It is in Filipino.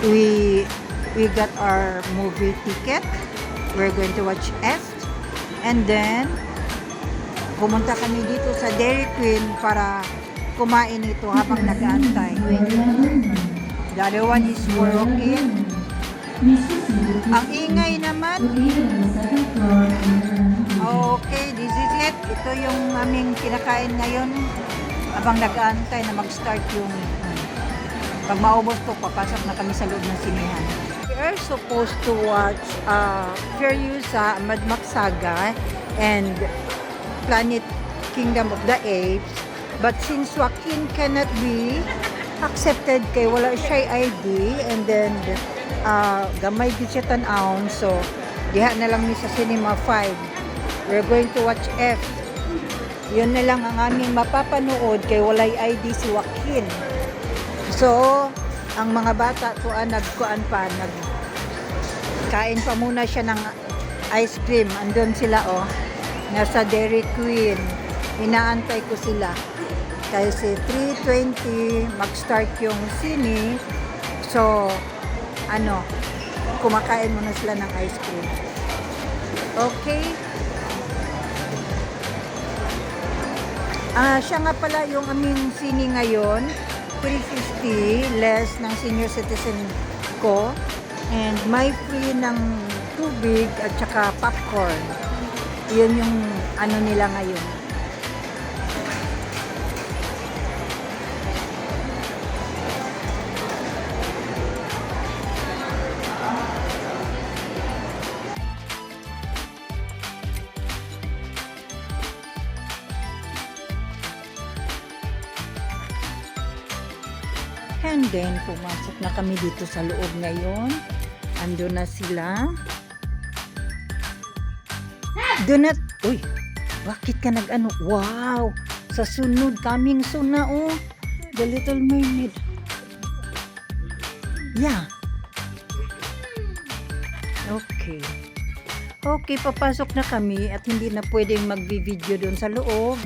we got our movie ticket. We're going to watch F. And then, pumunta kami dito sa Dairy Queen para kumain ito habang nag-aantay. The other one is for Joaquin. Ang ingay naman. Okay, this is it. Ito yung aming kinakain ngayon habang nag-aantay na mag-start yung pag maubos to, papasok na kami sa loob ng sinihan. We are supposed to watch Furiosa, Mad Max Saga and Planet Kingdom of the Apes, but since Joaquin cannot be accepted kay wala siya ID, and then gamay di siya tan-aon, so diha na lang ni sa Cinema 5. We're going to watch F. Yun na lang ang aming mapapanood kay walay ID si Joaquin. So ang mga bata nagkain pa muna siya ng ice cream. Andun sila nasa Dairy Queen. Inaantay ko sila kasi 3:20 mag-start yung sine. So kumakain muna sila ng ice cream. Okay. Siya nga pala yung aming sine ngayon, 350 less ng senior citizen ko, and may free ng tubig at saka popcorn. Yun yung nila ngayon. And then, pumasok na kami dito sa loob ngayon. Ando na sila. Uy, bakit ka Wow! Sa sunod, coming soon na The Little Mermaid. Yeah. Okay. Okay, papasok na kami at hindi na pwedeng mag-video doon sa loob.